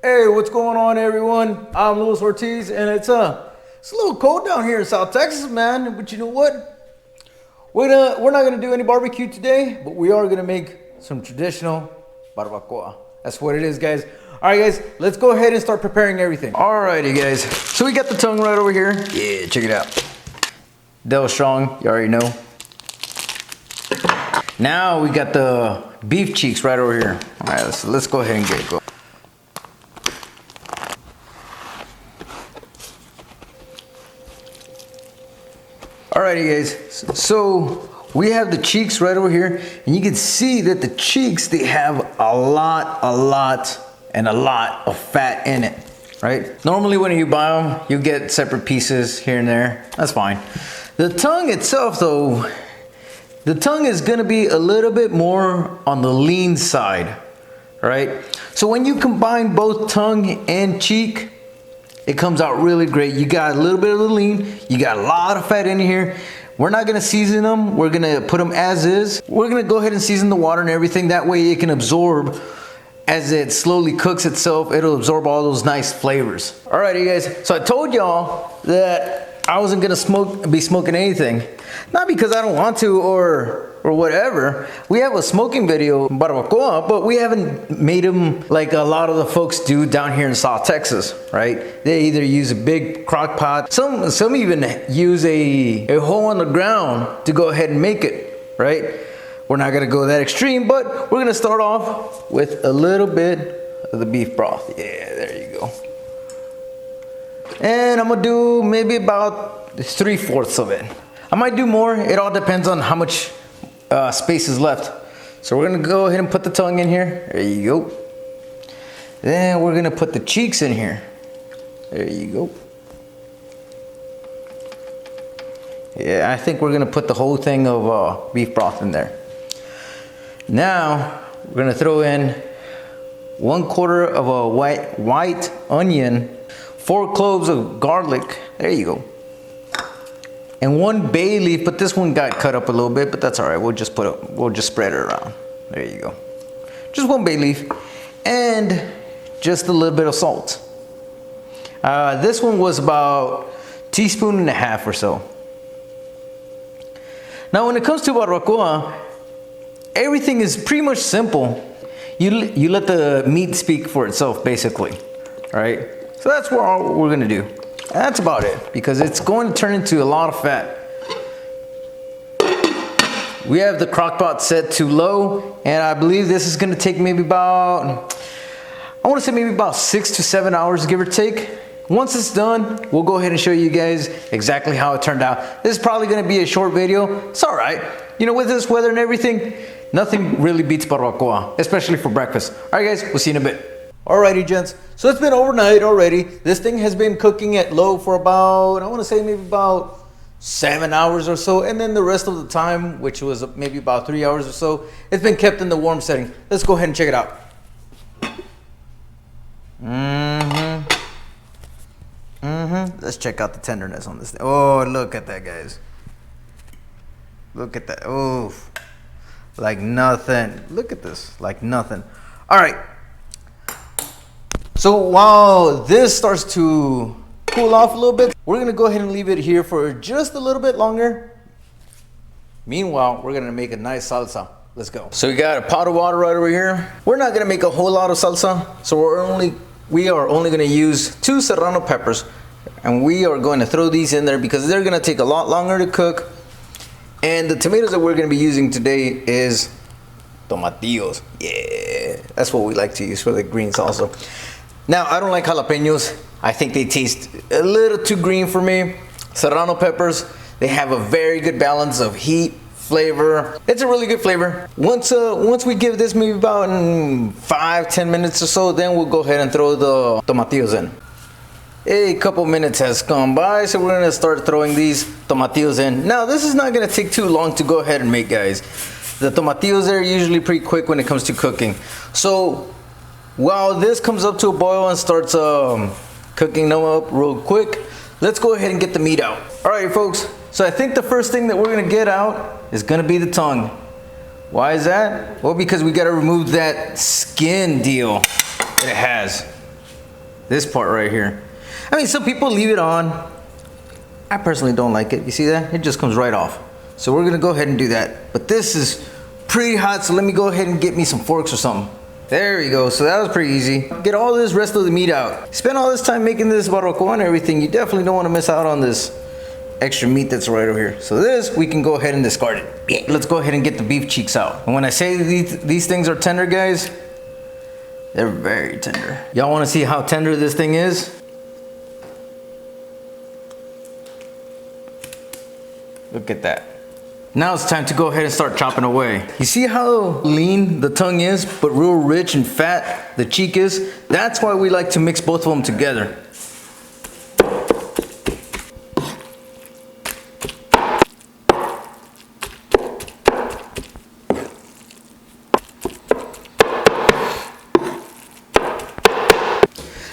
Hey, what's going on, everyone? I'm Luis Ortiz, and it's a little cold down here in South Texas, man. But you know what? We're not gonna do any barbecue today, but we are gonna make some traditional barbacoa. That's what it is, guys. All right, guys, let's go ahead and start preparing everything. Alrighty, guys. So we got the tongue right over here. Yeah, check it out. Del Strong, you already know. Now we got the beef cheeks right over here. All right, let's go ahead and get it going. Alrighty, guys, so we have the cheeks right over here, and you can see that the cheeks, they have a lot of fat in it, right? Normally when you buy them, you get separate pieces here and there. That's fine. The tongue itself, though, the tongue is gonna be a little bit more on the lean side, right? So when you combine both tongue and cheek, it comes out really great. You got a little bit of the lean, you got a lot of fat in here. We're not gonna season them, we're gonna put them as is. We're gonna go ahead and season the water and everything, that way it can absorb. As it slowly cooks itself, it'll absorb all those nice flavors. Alrighty, guys, so I told y'all that I wasn't gonna be smoking anything. Not because I don't want to or whatever. We have a smoking video, barbacoa, but we haven't made them like a lot of the folks do down here in South Texas, right? They either use a big crock pot. Some even use a hole in the ground to go ahead and make it, right? We're not gonna go that extreme, but we're gonna start off with a little bit of the beef broth. Yeah, there you go. And I'm gonna do maybe about 3/4 of it. I might do more, it all depends on how much space is left. So we're gonna go ahead and put the tongue in here. There you go. Then we're gonna put the cheeks in here. There you go. Yeah, I think we're gonna put the whole thing of beef broth in there. Now we're gonna throw in 1/4 of a white onion, 4 cloves of garlic. There you go. And 1 bay leaf, but this one got cut up a little bit, but that's all right. We'll just spread it around. There you go. Just 1 bay leaf, and just a little bit of salt. This one was about 1.5 teaspoons or so. Now, when it comes to barbacoa, everything is pretty much simple. You let the meat speak for itself, basically. All right. So that's what we're gonna do. That's about it, because it's going to turn into a lot of fat. We have the crock pot set to low, and I believe this is going to take maybe about, I want to say maybe about 6 to 7 hours, give or take. Once it's done, we'll go ahead and show you guys exactly how it turned out. This is probably going to be a short video. It's all right. You know, with this weather and everything, nothing really beats barbacoa, especially for breakfast. All right, guys, we'll see you in a bit. Alrighty, gents, so it's been overnight already. This thing has been cooking at low for about, I want to say maybe about 7 hours or so, and then the rest of the time, which was maybe about 3 hours or so, it's been kept in the warm setting. Let's go ahead and check it out. Let's check out the tenderness on this thing. Oh, look at that, guys. Look at that. Oh, like nothing. Look at this, like nothing. All right. So while this starts to cool off a little bit, we're gonna go ahead and leave it here for just a little bit longer. Meanwhile, we're gonna make a nice salsa. Let's go. So we got a pot of water right over here. We're not gonna make a whole lot of salsa, so we are only gonna use 2 serrano peppers, and we are going to throw these in there because they're gonna take a lot longer to cook. And the tomatoes that we're gonna be using today is tomatillos. Yeah, that's what we like to use for the green salsa. Now, I don't like jalapenos. I think they taste a little too green for me. Serrano peppers, they have a very good balance of heat, flavor. It's a really good flavor. Once we give this maybe about 5-10 minutes or so, then we'll go ahead and throw the tomatillos in. A couple minutes has gone by, so we're gonna start throwing these tomatillos in. Now, this is not gonna take too long to go ahead and make, guys. The tomatillos are usually pretty quick when it comes to cooking. So, while this comes up to a boil and starts cooking them up real quick, let's go ahead and get the meat out. All right, folks, so I think the first thing that we're gonna get out is gonna be the tongue. Why is that? Well, because we gotta remove that skin deal that it has. This part right here. I mean, some people leave it on. I personally don't like it. You see that? It just comes right off. So we're gonna go ahead and do that. But this is pretty hot, so let me go ahead and get me some forks or something. There you go, so that was pretty easy. Get all this rest of the meat out. Spend all this time making this barbacoa and everything, you definitely don't wanna miss out on this extra meat that's right over here. So this, we can go ahead and discard it. Yeah. Let's go ahead and get the beef cheeks out. And when I say these things are tender, guys, they're very tender. Y'all wanna see how tender this thing is? Look at that. Now it's time to go ahead and start chopping away. You see how lean the tongue is, but real rich and fat the cheek is? That's why we like to mix both of them together.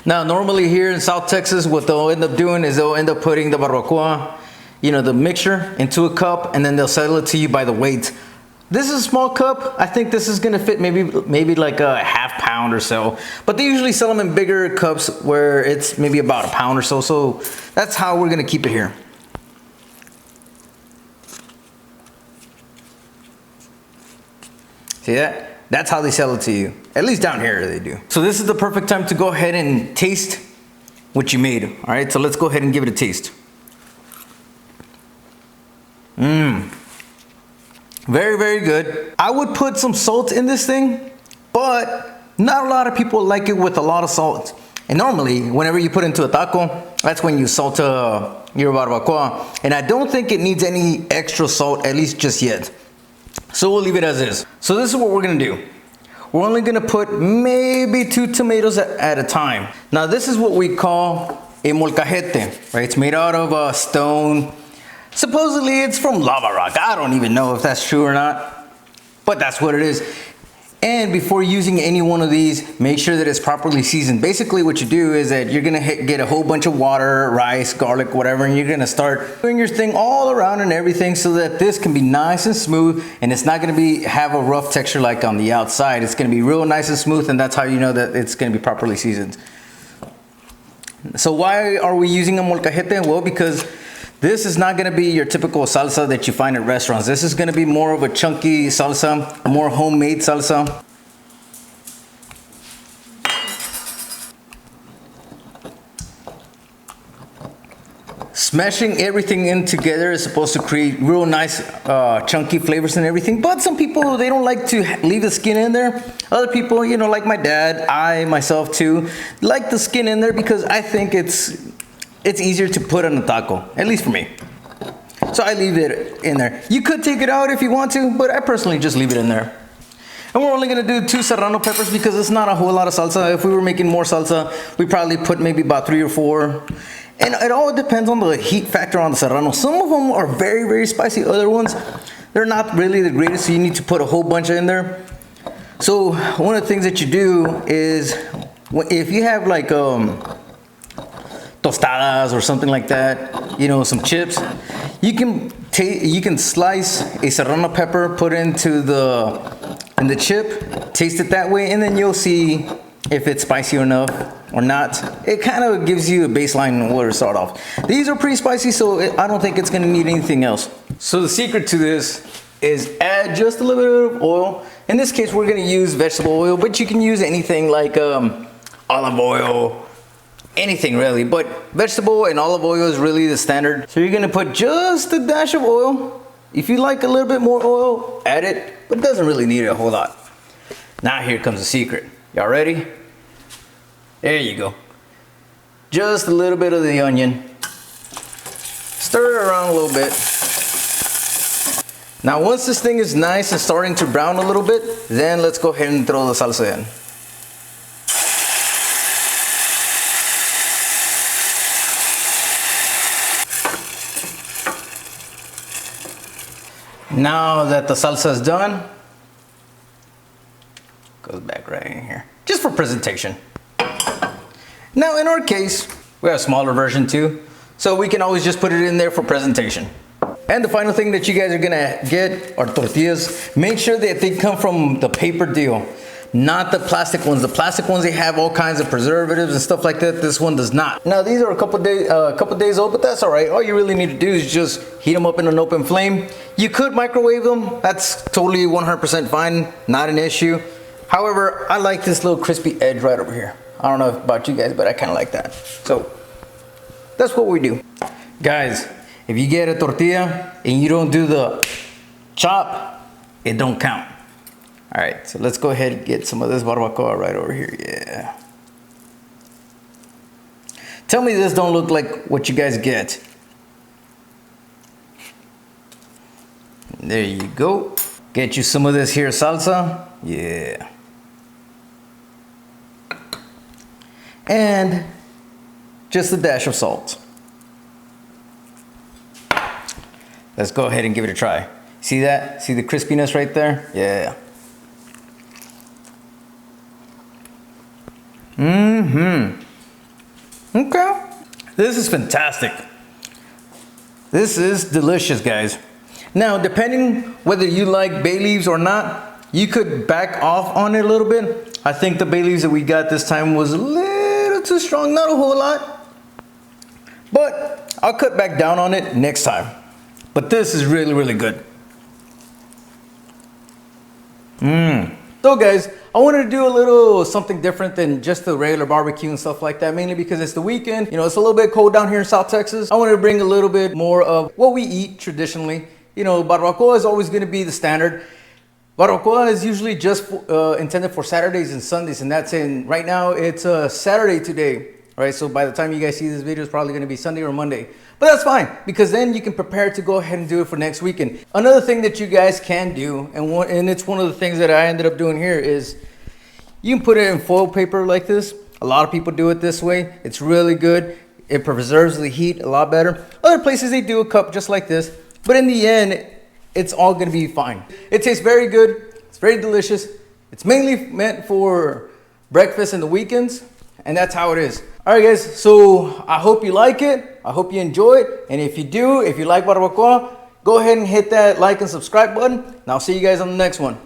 Now, normally here in South Texas, what they'll end up doing is they'll end up putting the barbacoa, you know, the mixture into a cup, and then they'll sell it to you by the weight. This is a small cup. I think this is gonna fit maybe like a half pound or so, but they usually sell them in bigger cups where it's maybe about a pound or so. So that's how we're gonna keep it here. See that? That's how they sell it to you. At least down here they do. So this is the perfect time to go ahead and taste what you made. All right, so let's go ahead and give it a taste. Very, very good. I would put some salt in this thing, but not a lot of people like it with a lot of salt. And normally, whenever you put into a taco, that's when you salt your barbacoa. And I don't think it needs any extra salt, at least just yet. So we'll leave it as is. So this is what we're gonna do. We're only gonna put maybe 2 tomatoes at a time. Now this is what we call a molcajete, right? It's made out of stone. Supposedly it's from lava rock. I don't even know if that's true or not, but that's what it is. And before using any one of these, make sure that it's properly seasoned. Basically what you do is that you're gonna get a whole bunch of water, rice, garlic, whatever, and you're gonna start doing your thing all around and everything so that this can be nice and smooth, and it's not gonna have a rough texture like on the outside. It's gonna be real nice and smooth, and that's how you know that it's gonna be properly seasoned. So why are we using a molcajete? Well, because this is not gonna be your typical salsa that you find at restaurants. This is gonna be more of a chunky salsa, a more homemade salsa. Smashing everything in together is supposed to create real nice chunky flavors and everything, but some people, they don't like to leave the skin in there. Other people, you know, like my dad, I myself too, like the skin in there because I think it's easier to put on a taco, at least for me. So I leave it in there. You could take it out if you want to, but I personally just leave it in there. And we're only gonna do 2 serrano peppers because it's not a whole lot of salsa. If we were making more salsa, we probably put maybe about 3 or 4. And it all depends on the heat factor on the serrano. Some of them are very, very spicy. Other ones, they're not really the greatest, so you need to put a whole bunch in there. So one of the things that you do is, if you have like tostadas or something like that, you know, some chips, you can slice a serrano pepper, put it into the chip, taste it that way, and then you'll see if it's spicy enough or not. It kind of gives you a baseline where to start off. These are pretty spicy, so I don't think it's gonna need anything else. So the secret to this is add just a little bit of oil. In this case, we're gonna use vegetable oil, but you can use anything like olive oil, anything really, but vegetable and olive oil is really the standard. So you're gonna put just a dash of oil. If you like a little bit more oil, add it, but it doesn't really need a whole lot. Now here comes the secret. Y'all ready? There you go. Just a little bit of the onion. Stir it around a little bit. Now once this thing is nice and starting to brown a little bit, then let's go ahead and throw the salsa in. Now that the salsa is done, goes back right in here, just for presentation. Now in our case, we have a smaller version too, so we can always just put it in there for presentation. And the final thing that you guys are gonna get are tortillas. Make sure that they come from the paper deal. not the plastic ones. The plastic ones, they have all kinds of preservatives and stuff like that. This one does not. Now these are a couple days old, but that's all right. All you really need to do is just heat them up in an open flame. You could microwave them. That's totally 100% fine, not an issue. However, I like this little crispy edge right over here. I don't know about you guys, but I kind of like that. So that's what we do. Guys, if you get a tortilla and you don't do the chop, it don't count. All right, so let's go ahead and get some of this barbacoa right over here. Yeah. Tell me this don't look like what you guys get. There you go. Get you some of this here salsa. Yeah. And just a dash of salt. Let's go ahead and give it a try. See that? See the crispiness right there? Yeah. Okay. This is fantastic. This is delicious, guys. Now, depending whether you like bay leaves or not, you could back off on it a little bit. I think the bay leaves that we got this time was a little too strong, not a whole lot. But I'll cut back down on it next time. But this is really, really good. So guys, I wanted to do a little something different than just the regular barbecue and stuff like that, mainly because it's the weekend. You know, it's a little bit cold down here in South Texas. I wanted to bring a little bit more of what we eat traditionally. You know, barbacoa is always going to be the standard. Barbacoa is usually just intended for Saturdays and Sundays, and that's in, right now it's Saturday today, right? So by the time you guys see this video, it's probably going to be Sunday or Monday. But that's fine, because then you can prepare to go ahead and do it for next weekend. Another thing that you guys can do, and it's one of the things that I ended up doing here, is you can put it in foil paper like this. A lot of people do it this way. It's really good. It preserves the heat a lot better. Other places, they do a cup just like this. But in the end, it's all going to be fine. It tastes very good. It's very delicious. It's mainly meant for breakfast and the weekends. And that's how it is. All right, guys. So I hope you like it. I hope you enjoy it. And if you do, if you like barbacoa, go ahead and hit that like and subscribe button. And I'll see you guys on the next one.